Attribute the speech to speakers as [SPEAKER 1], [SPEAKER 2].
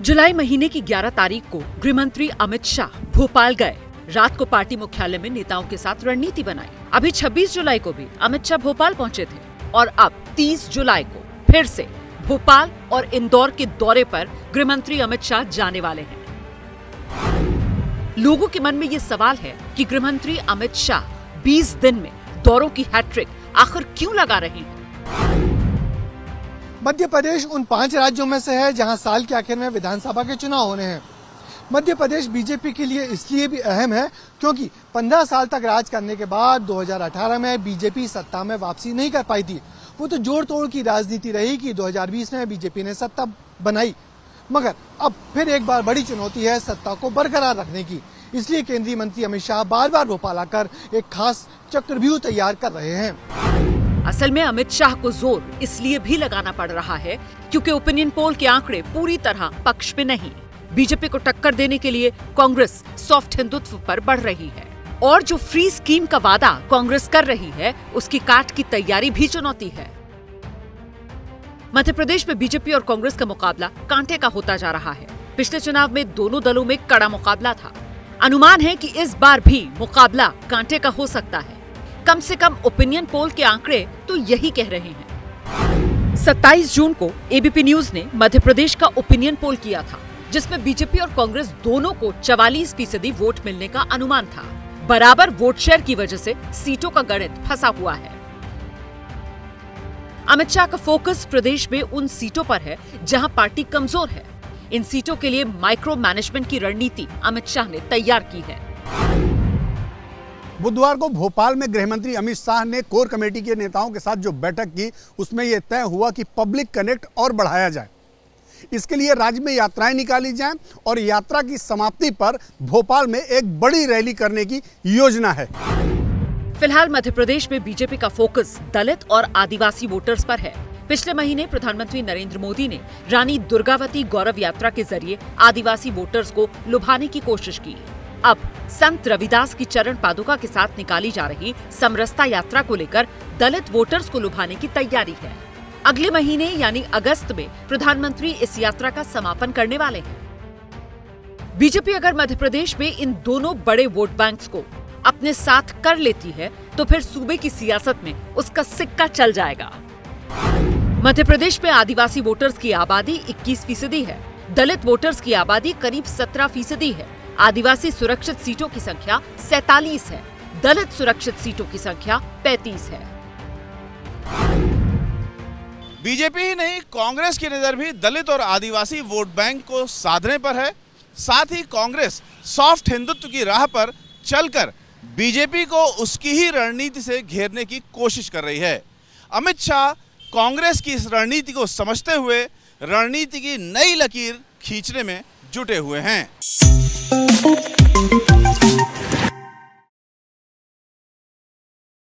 [SPEAKER 1] जुलाई महीने की 11 तारीख को गृहमंत्री अमित शाह भोपाल गए। रात को पार्टी मुख्यालय में नेताओं के साथ रणनीति बनाई। अभी 26 जुलाई को भी अमित शाह भोपाल पहुंचे थे और अब 30 जुलाई को फिर से भोपाल और इंदौर के दौरे पर गृहमंत्री अमित शाह जाने वाले हैं। लोगों के मन में ये सवाल है कि गृहमंत्री अमित शाह 20 दिन में दौरों की हैट्रिक आखिर क्यों लगा रहे हैं।
[SPEAKER 2] मध्य प्रदेश उन 5 राज्यों में से है जहां साल के आखिर में विधानसभा के चुनाव होने हैं। मध्य प्रदेश बीजेपी के लिए इसलिए भी अहम है क्योंकि 15 साल तक राज करने के बाद 2018 में बीजेपी सत्ता में वापसी नहीं कर पाई थी। वो तो जोड़ तोड़ की राजनीति रही कि 2020 में बीजेपी ने सत्ता बनाई, मगर अब फिर एक बार बड़ी चुनौती है सत्ता को बरकरार रखने की। इसलिए केंद्रीय मंत्री अमित शाह बार बार भोपाल आकर एक खास चक्रव्यूह तैयार कर रहे हैं।
[SPEAKER 1] असल में अमित शाह को जोर इसलिए भी लगाना पड़ रहा है क्योंकि ओपिनियन पोल के आंकड़े पूरी तरह पक्ष में नहीं। बीजेपी को टक्कर देने के लिए कांग्रेस सॉफ्ट हिंदुत्व पर बढ़ रही है और जो फ्री स्कीम का वादा कांग्रेस कर रही है उसकी काट की तैयारी भी चुनौती है। मध्य प्रदेश में बीजेपी और कांग्रेस का मुकाबला कांटे का होता जा रहा है। पिछले चुनाव में दोनों दलों में कड़ा मुकाबला था। अनुमान है कि इस बार भी मुकाबला कांटे का हो सकता है। कम से कम ओपिनियन पोल के आंकड़े तो यही कह रहे हैं। 27 जून को एबीपी न्यूज ने मध्य प्रदेश का ओपिनियन पोल किया था जिसमें बीजेपी और कांग्रेस दोनों को 44% वोट मिलने का अनुमान था। बराबर वोट शेयर की वजह से सीटों का गणित फंसा हुआ है। अमित शाह का फोकस प्रदेश में उन सीटों पर है जहां पार्टी कमजोर है। इन सीटों के लिए माइक्रो मैनेजमेंट की रणनीति अमित शाह ने तैयार की है।
[SPEAKER 3] बुधवार को भोपाल में गृहमंत्री अमित शाह ने कोर कमेटी के नेताओं के साथ जो बैठक की उसमें यह तय हुआ कि पब्लिक कनेक्ट और बढ़ाया जाए। इसके लिए राज्य में यात्राएं निकाली जाएं और यात्रा की समाप्ति पर भोपाल में एक बड़ी रैली करने की योजना है।
[SPEAKER 1] फिलहाल मध्य प्रदेश में बीजेपी का फोकस दलित और आदिवासी वोटर्स पर है। पिछले महीने प्रधानमंत्री नरेंद्र मोदी ने रानी दुर्गावती गौरव यात्रा के जरिए आदिवासी वोटर्स को लुभाने की कोशिश की। अब संत रविदास की चरण पादुका के साथ निकाली जा रही समरसता यात्रा को लेकर दलित वोटर्स को लुभाने की तैयारी है। अगले महीने यानी अगस्त में प्रधानमंत्री इस यात्रा का समापन करने वाले हैं। बीजेपी अगर मध्य प्रदेश में इन दोनों बड़े वोट बैंक्स को अपने साथ कर लेती है तो फिर सूबे की सियासत में उसका सिक्का चल जाएगा। मध्य प्रदेश में आदिवासी वोटर्स की आबादी 21% है। दलित वोटर्स की आबादी करीब 17% है। आदिवासी सुरक्षित सीटों की संख्या 47 है। दलित सुरक्षित सीटों की संख्या 35 है।
[SPEAKER 4] बीजेपी ही नहीं, कांग्रेस की नजर भी दलित और आदिवासी वोट बैंक को साधने पर है। साथ ही कांग्रेस सॉफ्ट हिंदुत्व की राह पर चलकर बीजेपी को उसकी ही रणनीति से घेरने की कोशिश कर रही है। अमित शाह कांग्रेस की इस रणनीति को समझते हुए रणनीति की नई लकीर खींचने में जुटे हुए हैं।